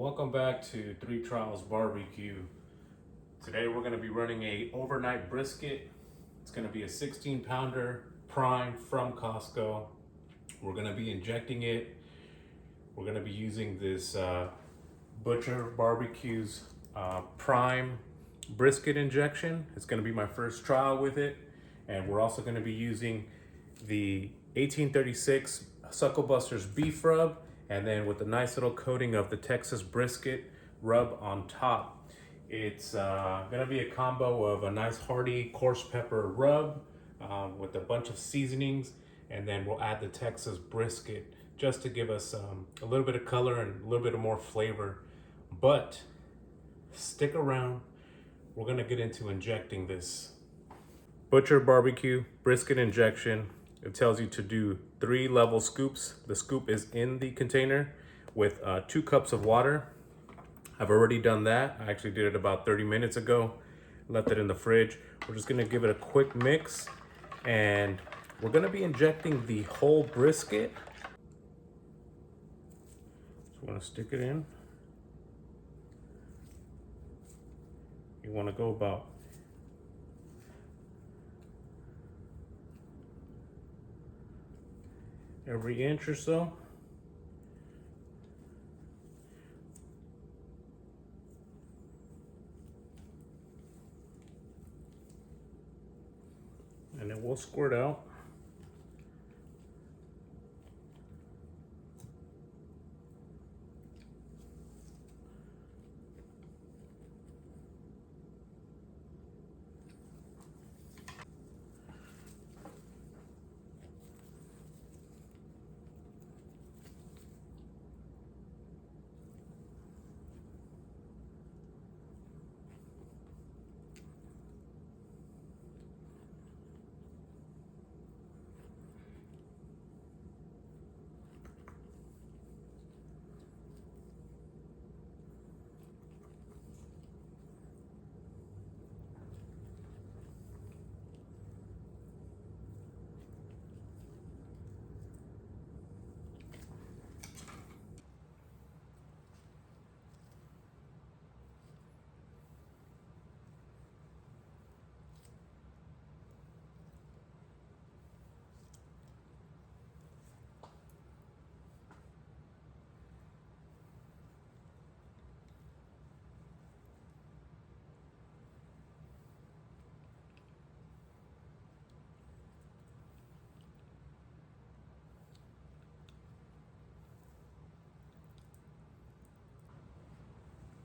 Welcome back to Three Trials Barbecue. Today we're going to be running a overnight brisket. It's going to be a 16-pounder prime from Costco. We're going to be injecting it. We're going to be using this Butcher Barbecue's prime brisket injection. It's going to be my first trial with it. And we're also going to be using the 1836 Sucklebusters beef rub, and then with a nice little coating of the Texas brisket rub on top. It's gonna be a combo of a nice hearty coarse pepper rub with a bunch of seasonings, and then we'll add the Texas brisket just to give us a little bit of color and a little bit of more flavor. But stick around, we're gonna get into injecting this. Butcher Barbecue brisket injection. It tells you to do 3 level scoops. The scoop is in the container with 2 cups of water. I've already done that. I actually did it about 30 minutes ago. Left it in the fridge. We're just gonna give it a quick mix, and we're gonna be injecting the whole brisket. Just wanna stick it in. You wanna go about every inch or so. And it will squirt out.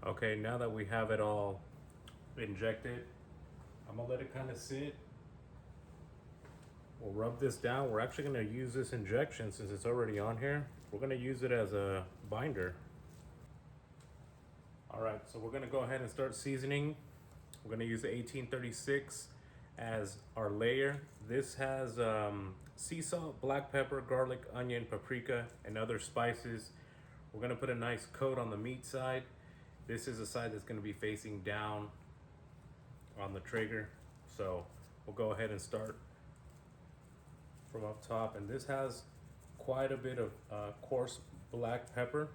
Okay, now that we have it all injected, I'm gonna let it kind of sit. We'll rub this down. We're actually gonna use this injection, since it's already on here, we're gonna use it as a binder. All right, so we're gonna go ahead and start seasoning. We're gonna use the 1836 as our layer. This has sea salt, black pepper, garlic, onion, paprika, and other spices. We're gonna put a nice coat on the meat side. This is the side that's gonna be facing down on the Traeger. So we'll go ahead and start from up top. And this has quite a bit of coarse black pepper.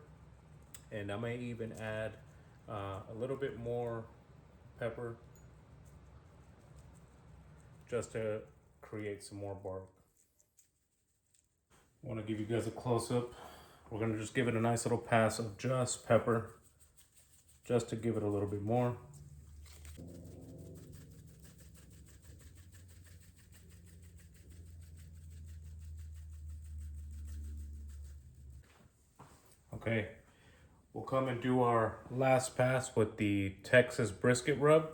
And I may even add a little bit more pepper just to create some more bark. I want to give you guys a close-up. We're going to just give it a nice little pass of just pepper, just to give it a little bit more. Okay, we'll come and do our last pass with the Texas brisket rub.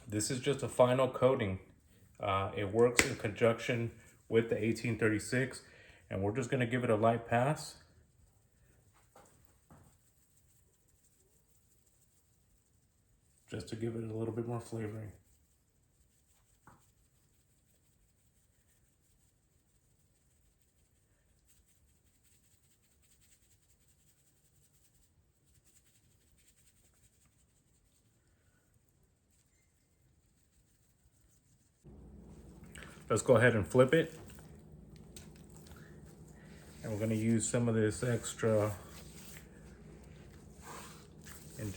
This is just a final coating. It works in conjunction with the 1836, and we're just gonna give it a light pass. Just to give it a little bit more flavoring. Let's go ahead and flip it. And we're gonna use some of this extra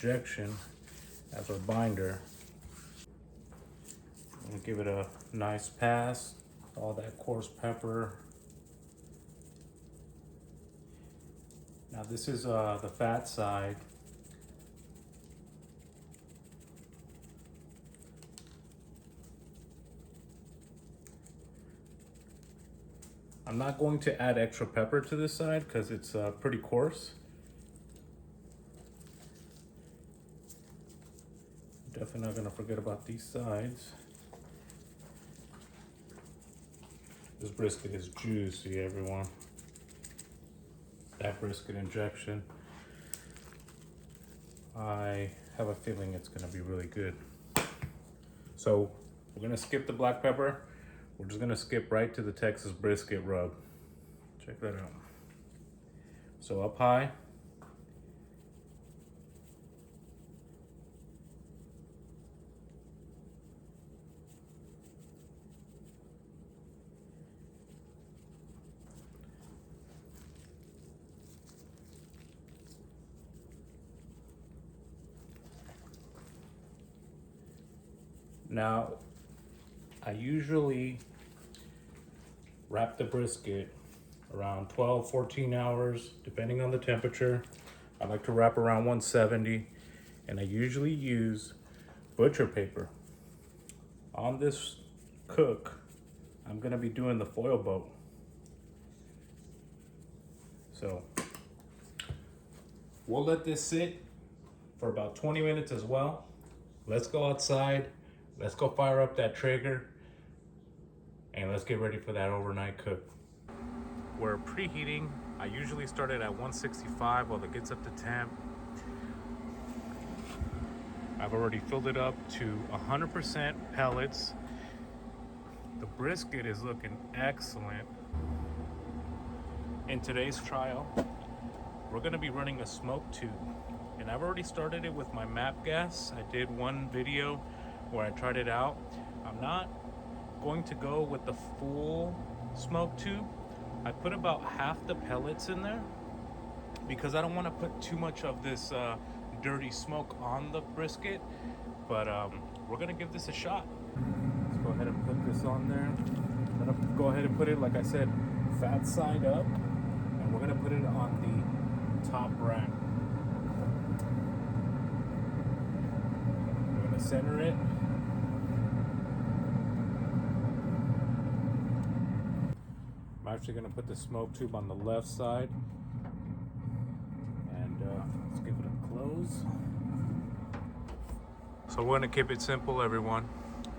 injection as our binder. And give it a nice pass. All that coarse pepper. Now this is the fat side. I'm not going to add extra pepper to this side because it's pretty coarse. Definitely not gonna forget about these sides. This brisket is juicy, everyone. That brisket injection, I have a feeling it's gonna be really good. So we're gonna skip the black pepper. We're just gonna skip right to the Texas brisket rub. Check that out. So up high. Now, I usually wrap the brisket around 12, 14 hours, depending on the temperature. I like to wrap around 170, and I usually use butcher paper. On this cook, I'm gonna be doing the Foilboat. So, we'll let this sit for about 20 minutes as well. Let's go outside, let's go fire up that Traeger, and let's get ready for that overnight cook. We're preheating. I usually start it at 165 while it gets up to temp. I've already filled it up to 100% pellets. The brisket is looking excellent. In today's trial, we're gonna be running a smoke tube. And I've already started it with my map gas. I did one video where I tried it out. I'm not going to go with the full smoke tube. I put about half the pellets in there because I don't want to put too much of this dirty smoke on the brisket, but we're gonna give this a shot. Let's go ahead and put this on there. I'm gonna go ahead and put it, like I said, fat side up, and we're gonna put it on the top rack. We're gonna center it. I'm actually gonna put the smoke tube on the left side, and let's give it a close. So we're gonna keep it simple, everyone.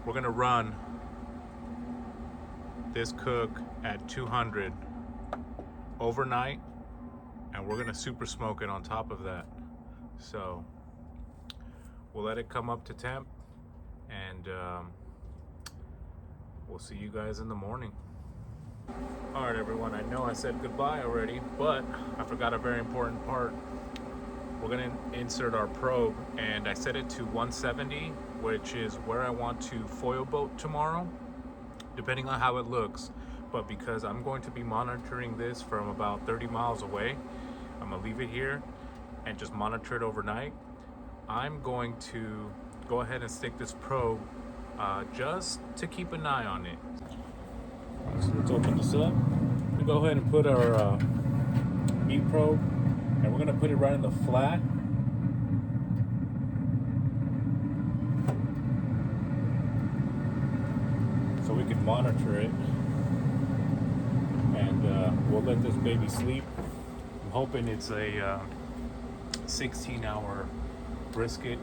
We're gonna run this cook at 200 overnight, and we're gonna super smoke it on top of that. So we'll let it come up to temp, and we'll see you guys in the morning. All right, everyone, I know I said goodbye already, but I forgot a very important part. We're gonna insert our probe, and I set it to 170, which is where I want to Foilboat tomorrow, depending on how it looks. But because I'm going to be monitoring this from about 30 miles away, I'm gonna leave it here and just monitor it overnight. I'm going to go ahead and stick this probe just to keep an eye on it. So let's open this up. We go ahead and put our meat probe, and we're gonna put it right in the flat. So we can monitor it, and we'll let this baby sleep. I'm hoping it's a 16-hour brisket.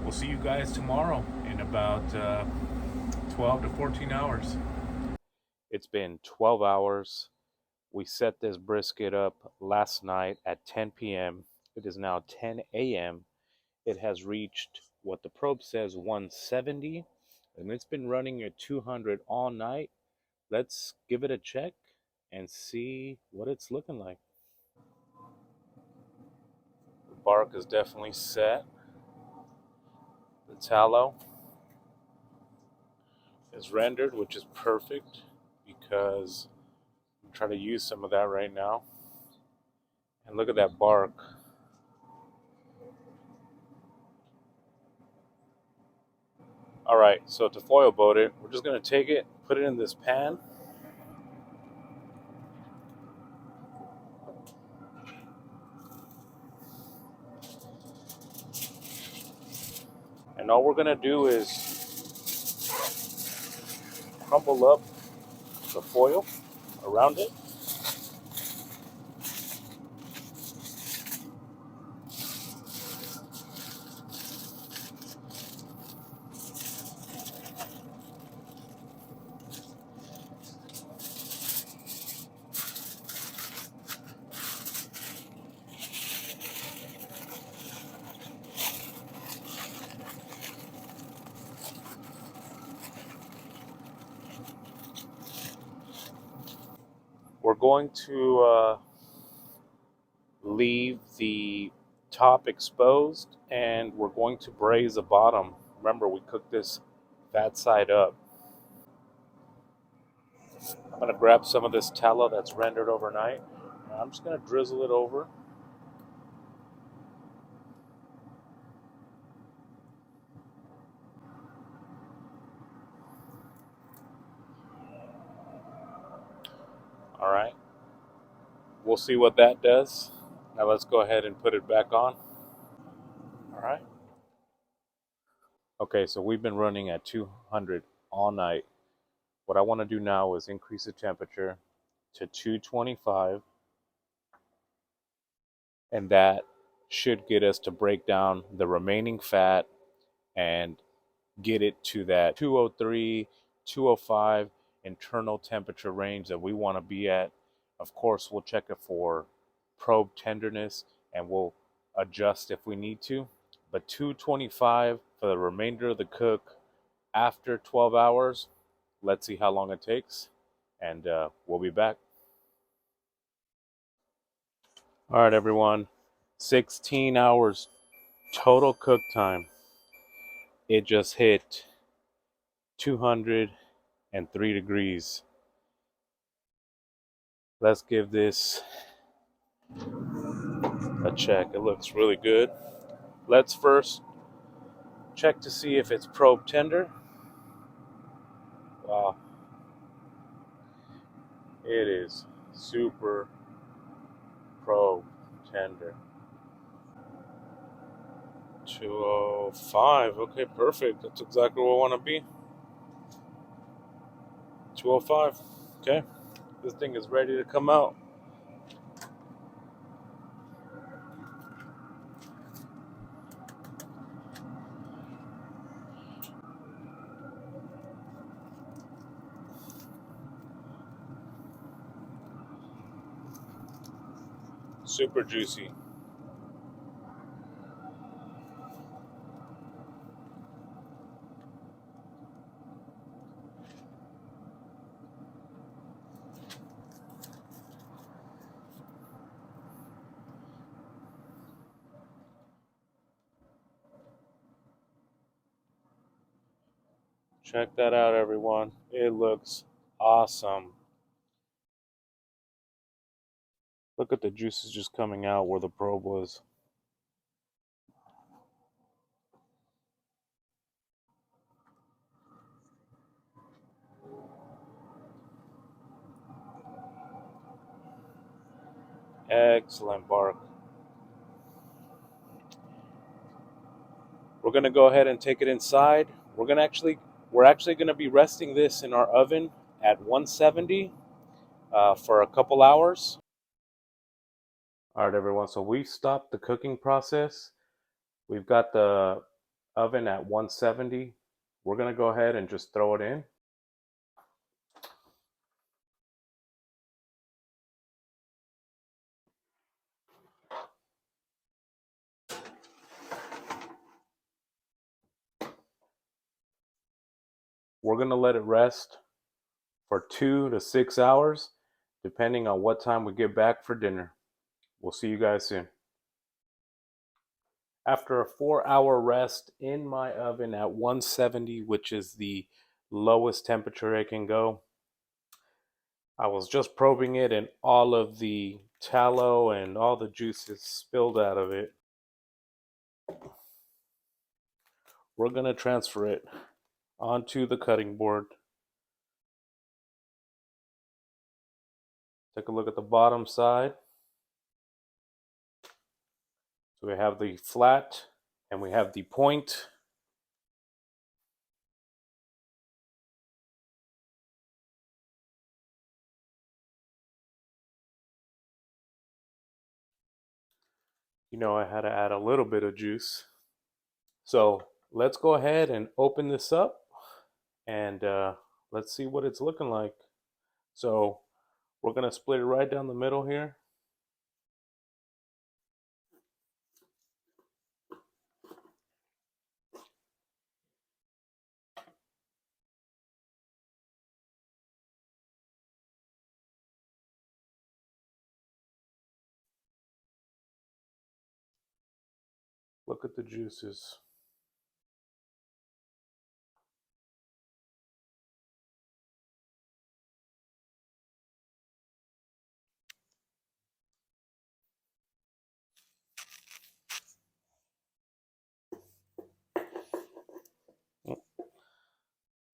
We'll see you guys tomorrow in about 12 to 14 hours. It's been 12 hours. We set this brisket up last night at 10 p.m. It is now 10 a.m. It has reached what the probe says 170, and it's been running at 200 all night. Let's give it a check and see what it's looking like. The bark is definitely set. The tallow is rendered, which is perfect because I'm trying to use some of that right now. And look at that bark. All right, so to foil boat it, we're just gonna take it, put it in this pan. And all we're gonna do is crumble up the foil around it. We're going to leave the top exposed, and we're going to braise the bottom. Remember, we cooked this fat side up. I'm going to grab some of this tallow that's rendered overnight. I'm just going to drizzle it over. All right. We'll see what that does. Now let's go ahead and put it back on. All right. Okay, so we've been running at 200 all night. What I want to do now is increase the temperature to 225, and that should get us to break down the remaining fat and get it to that 203, 205 internal temperature range that we want to be at. Of course, we'll check it for probe tenderness and we'll adjust if we need to. But 225 for the remainder of the cook after 12 hours. Let's see how long it takes, and we'll be back. All right, everyone. 16 hours total cook time. It just hit 203 degrees. Let's give this a check. It looks really good. Let's first check to see if it's probe tender. Wow, it is super probe tender. 205. Okay, perfect. That's exactly where I want to be. 205. Okay, this thing is ready to come out. Super juicy. Check that out, everyone. It looks awesome. Look at the juices just coming out where the probe was. Excellent bark. We're gonna go ahead and take it inside. We're actually gonna be resting this in our oven at 170 for a couple hours. All right, everyone. So we've stopped the cooking process. We've got the oven at 170. We're gonna go ahead and just throw it in. We're gonna let it rest for 2 to 6 hours, depending on what time we get back for dinner. We'll see you guys soon. After a 4-hour rest in my oven at 170, which is the lowest temperature it can go, I was just probing it and all of the tallow and all the juices spilled out of it. We're going to transfer it onto the cutting board. Take a look at the bottom side. So we have the flat and we have the point. You know, I had to add a little bit of juice. So let's go ahead and open this up and let's see what it's looking like. So we're gonna split it right down the middle here. Look at the juices.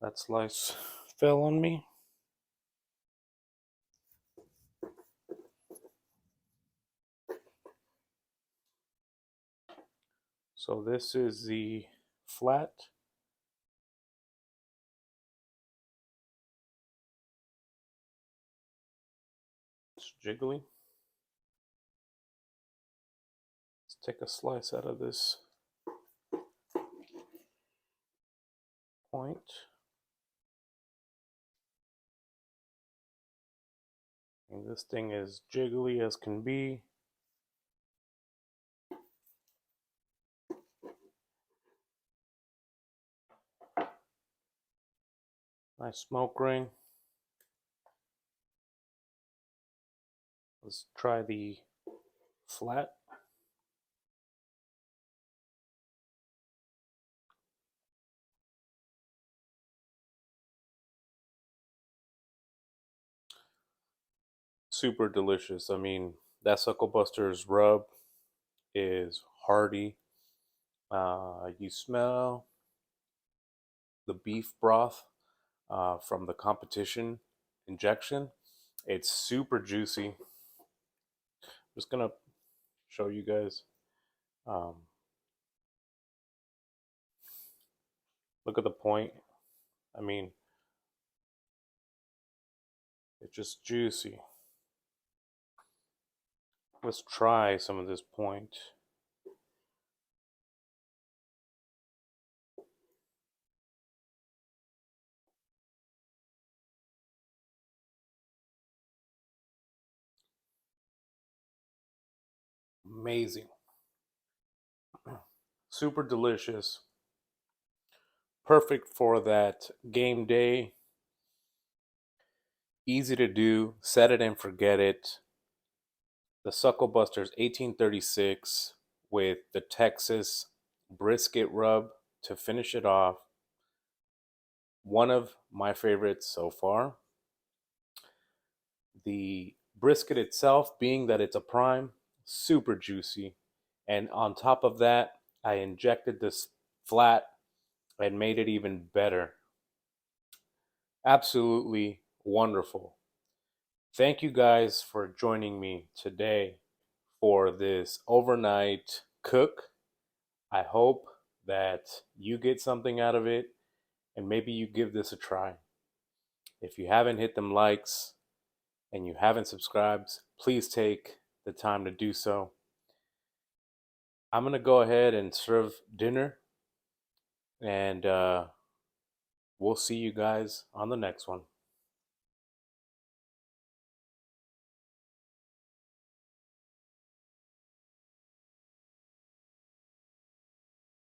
That slice fell on me. So this is the flat. It's jiggly. Let's take a slice out of this point. And this thing is jiggly as can be. Nice smoke ring. Let's try the flat. Super delicious. I mean, that sucklebusters rub is hearty. You smell the beef broth from the competition injection. It's super juicy. I'm just gonna show you guys. Um, Look at the point. I mean, it's just juicy. Let's try some of this point. Amazing. Super delicious. Perfect for that game day. Easy to do. Set it and forget it. The Sucklebusters 1836 with the Texas brisket rub to finish it off. One of my favorites so far. The brisket itself, being that it's a prime, super juicy. And on top of that, I injected this flat and made it even better. Absolutely wonderful. Thank you guys for joining me today for this overnight cook. I hope that you get something out of it and maybe you give this a try. If you haven't hit them likes and you haven't subscribed, please take the time to do so. I'm going to go ahead and serve dinner, and we'll see you guys on the next one.